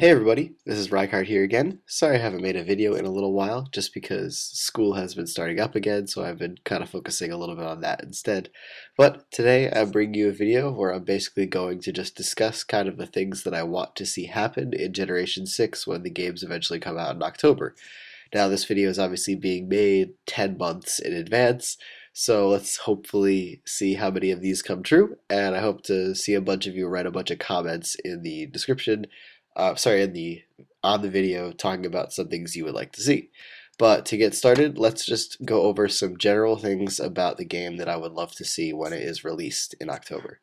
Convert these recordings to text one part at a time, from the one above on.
Hey everybody, this is Rykard here again. Sorry I haven't made a video in a little while, just because school has been starting up again, so I've been kind of focusing a little bit on that instead. But today I'm bringing you a video where I'm basically going to just discuss kind of the things that I want to see happen in Generation 6 when the games eventually come out in October. Now this video is obviously being made 10 months in advance, so let's hopefully see how many of these come true, and I hope to see a bunch of you write a bunch of comments in the description, in the on the video talking about some things you would like to see. But to get started, let's just go over some general things about the game that I would love to see when it is released in October.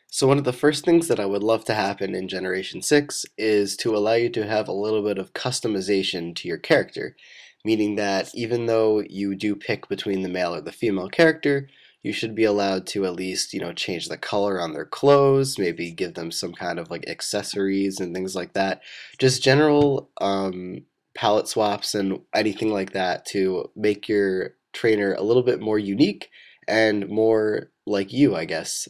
So one of the first things that I would love to happen in Generation 6 is to allow you to have a little bit of customization to your character, meaning that even though you do pick between the male or the female character, you should be allowed to at least, change the color on their clothes, maybe give them some kind of like accessories and things like that. Just general palette swaps and anything like that to make your trainer a little bit more unique and more like you, I guess.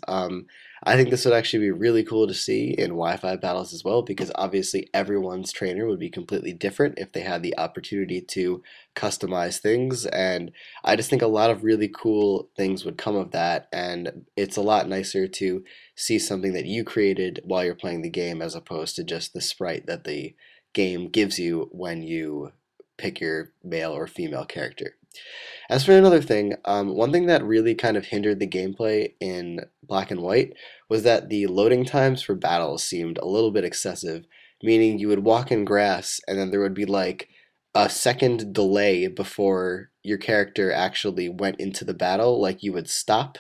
I think this would actually be really cool to see in Wi-Fi battles as well, because obviously everyone's trainer would be completely different if they had the opportunity to customize things, and I just think a lot of really cool things would come of that, and it's a lot nicer to see something that you created while you're playing the game as opposed to just the sprite that the game gives you when you pick your male or female character. As for another thing, one thing that really kind of hindered the gameplay in Black and White was that the loading times for battles seemed a little bit excessive, meaning you would walk in grass and then there would be like a second delay before your character actually went into the battle, like you would stop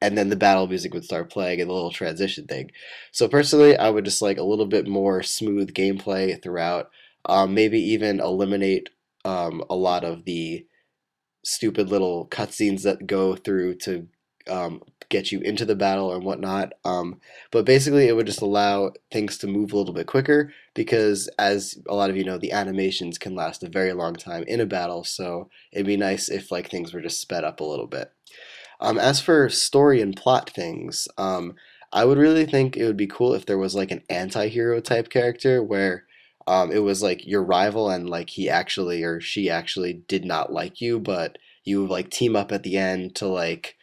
and then the battle music would start playing and the little transition thing. So personally, I would just like a little bit more smooth gameplay throughout, maybe even eliminate a lot of the stupid little cutscenes that go through to get you into the battle and whatnot. But basically, it would just allow things to move a little bit quicker because, as a lot of you know, the animations can last a very long time in a battle. So it'd be nice if like things were just sped up a little bit. As for story and plot things, I would really think it would be cool if there was like an anti-hero type character where it was like your rival and like he actually or she actually did not like you, but you like team up at the end to like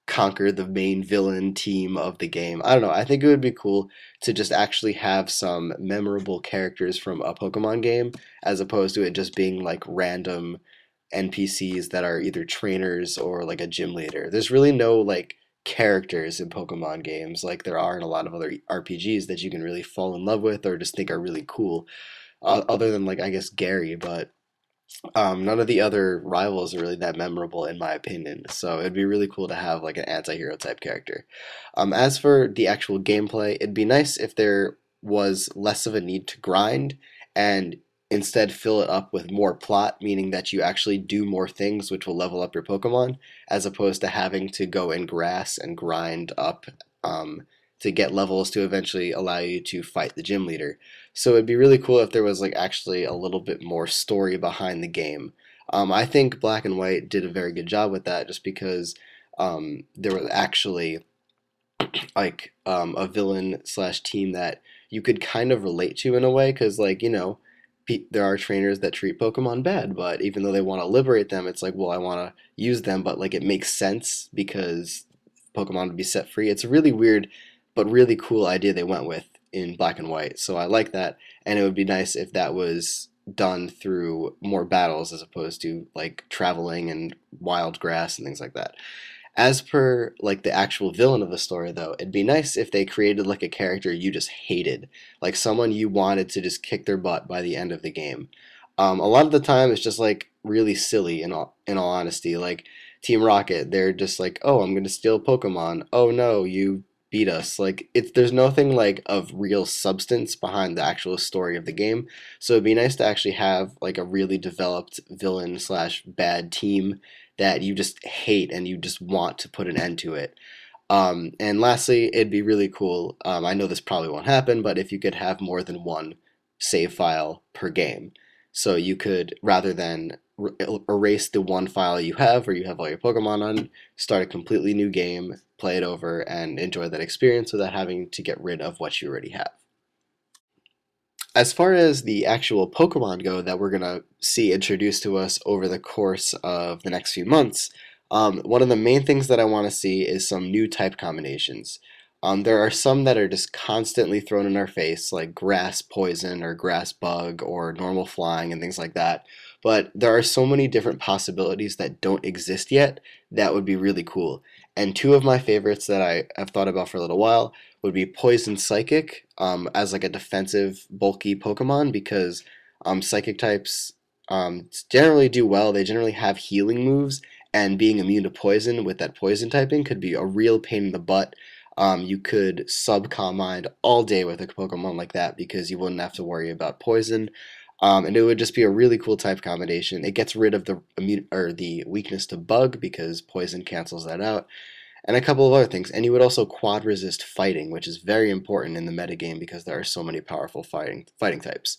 conquer the main villain team of the game. I don't know. I think it would be cool to just actually have some memorable characters from a Pokemon game as opposed to it just being like random NPCs that are either trainers or like a gym leader. There's really no like characters in Pokemon games like there are in a lot of other RPGs that you can really fall in love with or just think are really cool. Other than like I guess Gary, but none of the other rivals are really that memorable in my opinion. So it'd be really cool to have like an anti-hero type character. As for the actual gameplay, it'd be nice if there was less of a need to grind and instead fill it up with more plot, meaning that you actually do more things which will level up your Pokemon, as opposed to having to go in grass and grind up to get levels to eventually allow you to fight the gym leader. So it'd be really cool if there was like actually a little bit more story behind the game. I think Black and White did a very good job with that, just because there was actually like a villain slash team that you could kind of relate to in a way, because like there are trainers that treat Pokemon bad, but even though they want to liberate them, it's like, well, I want to use them, but like it makes sense because Pokemon would be set free. It's a really weird but really cool idea they went with in Black and White. So I like that, and it would be nice if that was done through more battles as opposed to like traveling and wild grass and things like that. As per like the actual villain of the story though, it'd be nice if they created like a character you just hated, like someone you wanted to just kick their butt by the end of the game. A lot of the time it's just like really silly in all honesty. Like Team Rocket, they're just like, "Oh, I'm going to steal Pokemon. Oh no, you beat us." Like it's there's nothing like of real substance behind the actual story of the game. So it'd be nice to actually have like a really developed villain slash bad team that you just hate and you just want to put an end to it. And lastly, it'd be really cool. I know this probably won't happen, but if you could have more than one save file per game. So you could, rather than erase the one file you have where you have all your Pokemon on, start a completely new game, play it over, and enjoy that experience without having to get rid of what you already have. As far as the actual Pokemon go that we're gonna see introduced to us over the course of the next few months, one of the main things that I want to see is some new type combinations. There are some that are just constantly thrown in our face, like grass poison or grass bug or normal flying and things like that. But there are so many different possibilities that don't exist yet that would be really cool. And two of my favorites that I have thought about for a little while would be Poison Psychic as like a defensive bulky Pokemon because Psychic types generally do well. They generally have healing moves, and being immune to poison with that poison typing could be a real pain in the butt. You could sub Calm Mind all day with a Pokemon like that because you wouldn't have to worry about poison. And it would just be a really cool type combination. It gets rid of the immune or the weakness to bug because poison cancels that out, and a couple of other things. And you would also quad resist fighting, which is very important in the metagame because there are so many powerful fighting types.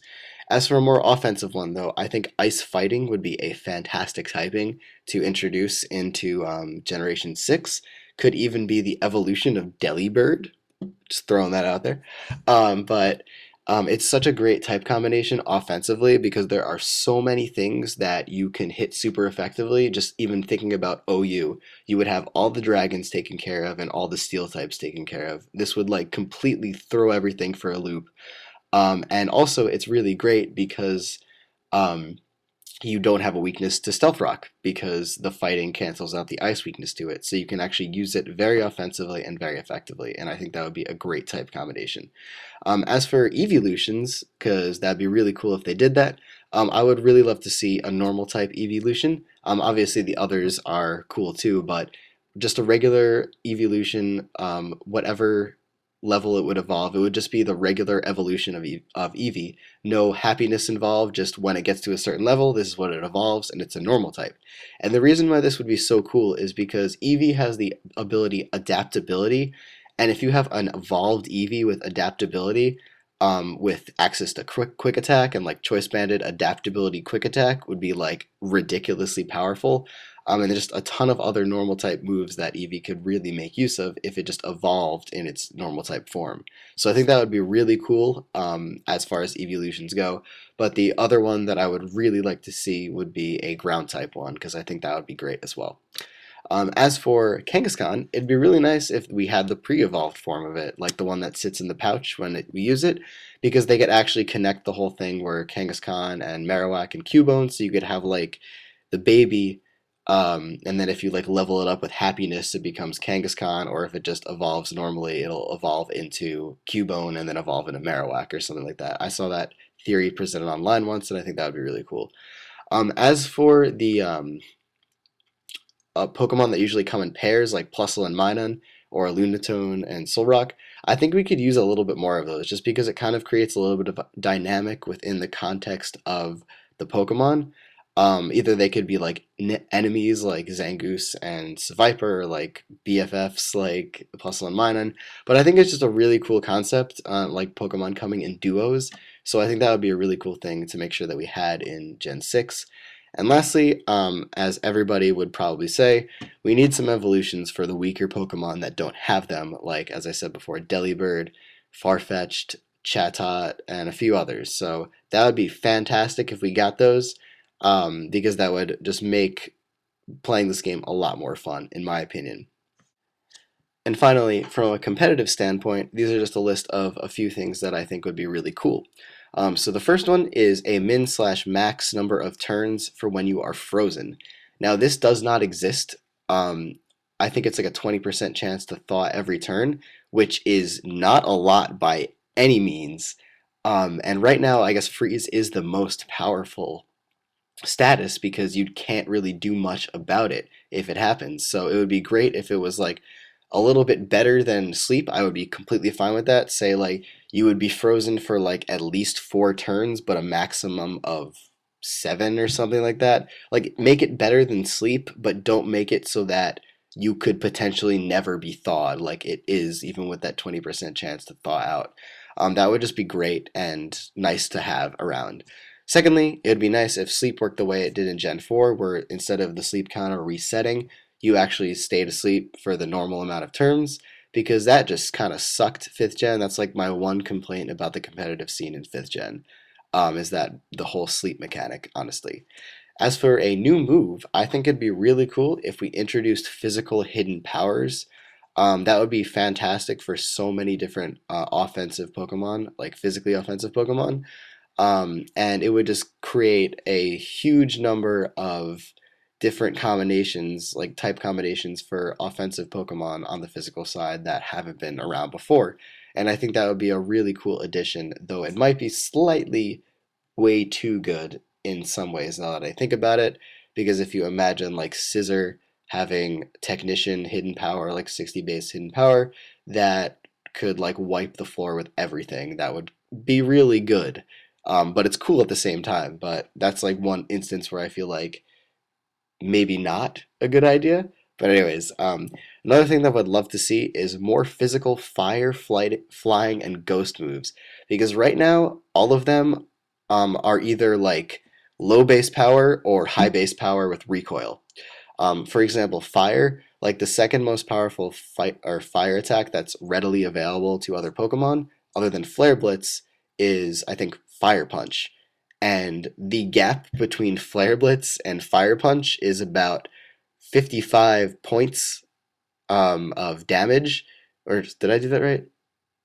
As for a more offensive one, though, I think ice fighting would be a fantastic typing to introduce into Generation 6. Could even be the evolution of Delibird, just throwing that out there. But it's such a great type combination offensively because there are so many things that you can hit super effectively. Just even thinking about OU, you would have all the dragons taken care of and all the steel types taken care of. This would like completely throw everything for a loop. And also, it's really great because um, you don't have a weakness to Stealth Rock because the fighting cancels out the ice weakness to it. So you can actually use it very offensively and very effectively. And I think that would be a great type combination. As for evolutions, because that'd be really cool if they did that, I would really love to see a normal type evolution. Obviously, the others are cool too, but just a regular evolution, whatever level it would evolve, it would just be the regular evolution of Eevee. No happiness involved, just when it gets to a certain level, this is what it evolves, and it's a normal type. And the reason why this would be so cool is because Eevee has the ability adaptability, and if you have an evolved Eevee with adaptability, with access to quick attack and like choice banded adaptability quick attack would be like ridiculously powerful. And there's just a ton of other normal type moves that Eevee could really make use of if it just evolved in its normal type form. So I think that would be really cool as far as evolutions go. But the other one that I would really like to see would be a ground type one because I think that would be great as well. As for Kangaskhan, it'd be really nice if we had the pre-evolved form of it, like the one that sits in the pouch when we use it, because they could actually connect the whole thing where Kangaskhan and Marowak and Cubone, so you could have like the baby, and then if you like level it up with happiness, it becomes Kangaskhan, or if it just evolves normally, it'll evolve into Cubone and then evolve into Marowak or something like that. I saw that theory presented online once, and I think that would be really cool. As for the Pokemon that usually come in pairs, like Plusle and Minun, or Lunatone and Solrock, I think we could use a little bit more of those, just because it kind of creates a little bit of a dynamic within the context of the Pokemon. Either they could be like enemies like Zangoose and Viper, or like BFFs like Plusle and Minun, but I think it's just a really cool concept, like Pokemon coming in duos. So I think that would be a really cool thing to make sure that we had in Gen 6. And lastly, as everybody would probably say, we need some evolutions for the weaker Pokemon that don't have them, like, as I said before, Delibird, Farfetch'd, Chatot, and a few others. So that would be fantastic if we got those, because that would just make playing this game a lot more fun, in my opinion. And finally, from a competitive standpoint, these are just a list of a few things that I think would be really cool. So the first one is a min/max number of turns for when you are frozen. Now this does not exist. I think it's like a 20% chance to thaw every turn, which is not a lot by any means. And right now, I guess freeze is the most powerful status because you can't really do much about it if it happens. So it would be great if it was like a little bit better than sleep. I would be completely fine with that. Say like you would be frozen for like at least 4 turns, but a maximum of 7 or something like that. Like make it better than sleep, but don't make it so that you could potentially never be thawed like it is, even with that 20% chance to thaw out. That would just be great and nice to have around. Secondly, it would be nice if sleep worked the way it did in Gen 4, where instead of the sleep counter resetting, you actually stayed asleep for the normal amount of turns. because that just kind of sucked 5th gen. That's like my one complaint about the competitive scene in 5th gen, is that the whole sleep mechanic, honestly. As for a new move, I think it'd be really cool if we introduced physical hidden powers. That would be fantastic for so many different offensive Pokemon, like physically offensive Pokemon. And it would just create a huge number of different combinations, like type combinations for offensive Pokemon on the physical side that haven't been around before. And I think that would be a really cool addition, though it might be slightly way too good in some ways now that I think about it. Because if you imagine like Scissor having Technician hidden power, like 60 base hidden power, that could like wipe the floor with everything, that would be really good. But it's cool at the same time. But that's like one instance where I feel like maybe not a good idea. But anyways, another thing that I would love to see is more physical fire, flight, flying, and ghost moves. Because right now, all of them are either like low base power or high base power with recoil. For example, fire, like the second most powerful fight or fire attack that's readily available to other Pokemon, other than Flare Blitz, is I think Fire Punch. And the gap between Flare Blitz and Fire Punch is about 55 points of damage. Or did I do that right?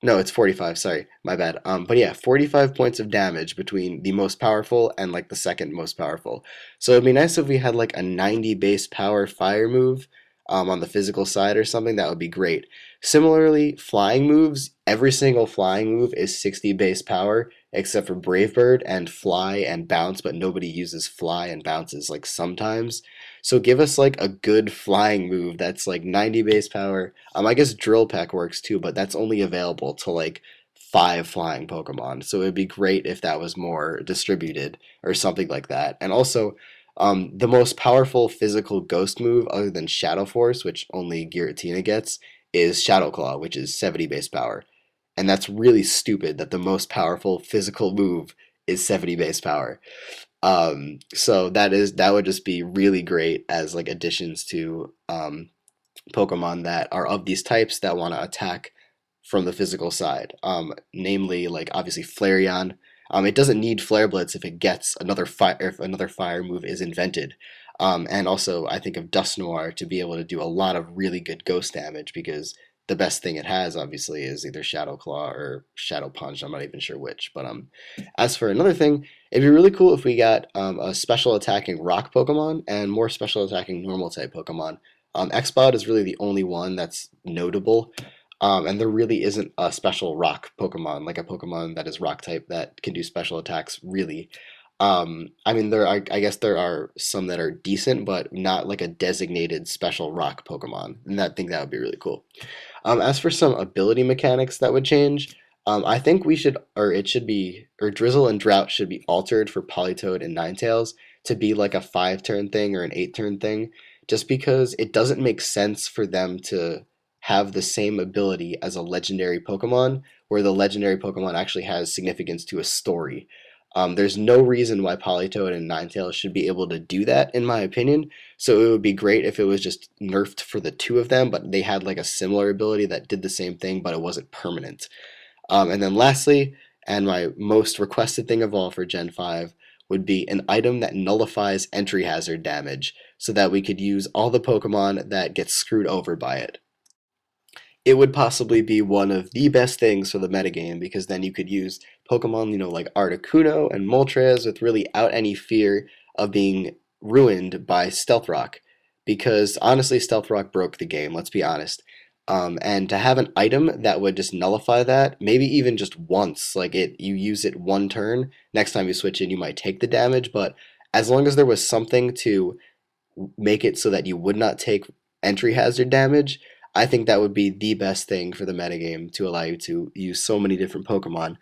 No, it's 45, sorry, my bad. But yeah, 45 points of damage between the most powerful and like the second most powerful. So it'd be nice if we had like a 90 base power fire move on the physical side or something. That would be great. Similarly, flying moves, every single flying move is 60 base power except for Brave Bird and Fly and Bounce, but nobody uses Fly and Bounces like sometimes. So give us like a good flying move that's like 90 base power. I guess Drill Peck works too, but that's only available to like 5 flying Pokemon. So it would be great if that was more distributed or something like that. And also, the most powerful physical ghost move other than Shadow Force, which only Giratina gets, is Shadow Claw, which is 70 base power. And that's really stupid that the most powerful physical move is 70 base power. So that would just be really great as like additions to Pokemon that are of these types that want to attack from the physical side. Namely, like obviously Flareon. It doesn't need Flare Blitz if it gets another fire if another fire move is invented. And also, I think of Dusknoir to be able to do a lot of really good ghost damage because the best thing it has obviously is either Shadow Claw or Shadow Punch. I'm not even sure which. But as for another thing, it'd be really cool if we got a special attacking rock Pokemon and more special attacking normal type Pokemon. Xbout is really the only one that's notable, and there really isn't a special rock Pokemon, like a Pokemon that is rock type that can do special attacks, really. I mean, I guess there are some that are decent, but not like a designated special rock Pokemon, and I think that would be really cool. As for some ability mechanics that would change, I think we should, or it should be, or Drizzle and Drought should be altered for Politoed and Ninetales to be like a 5 turn thing or an 8 turn thing, just because it doesn't make sense for them to have the same ability as a legendary Pokemon, where the legendary Pokemon actually has significance to a story. There's no reason why Politoed and Ninetales should be able to do that, in my opinion. So it would be great if it was just nerfed for the two of them, but they had like a similar ability that did the same thing, but it wasn't permanent. And then lastly, and my most requested thing of all for Gen 5 would be an item that nullifies entry hazard damage so that we could use all the Pokemon that get screwed over by it. It would possibly be one of the best things for the metagame because then you could use Pokemon, like Articuno and Moltres without any fear of being ruined by Stealth Rock. Because honestly, Stealth Rock broke the game, let's be honest. And to have an item that would just nullify that, maybe even just once, like you use it 1 turn, next time you switch in, you might take the damage, but as long as there was something to make it so that you would not take entry hazard damage, I think that would be the best thing for the metagame to allow you to use so many different Pokemon.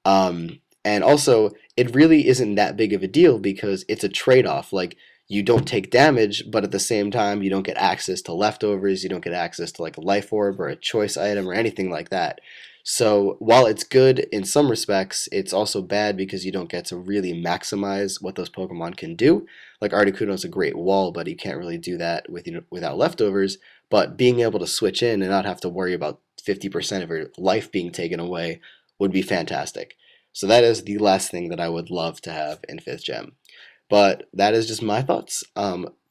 And also, it really isn't that big of a deal because it's a trade-off. Like, you don't take damage, but at the same time, you don't get access to leftovers, you don't get access to like a life orb or a choice item or anything like that. So while it's good in some respects, it's also bad because you don't get to really maximize what those Pokemon can do. Like Articuno is a great wall, but you can't really do that without leftovers. but being able to switch in and not have to worry about 50% of your life being taken away would be fantastic. So that is the last thing that I would love to have in 5th Gem. But that is just my thoughts.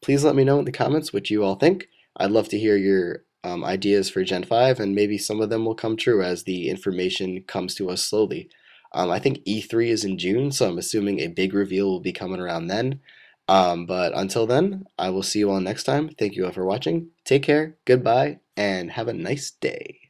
Please let me know in the comments what you all think. I'd love to hear your ideas for Gen 5, and maybe some of them will come true as the information comes to us slowly. I think E3 is in June, so I'm assuming a big reveal will be coming around then. But until then, I will see you all next time. Thank you all for watching. Take care, goodbye, and have a nice day.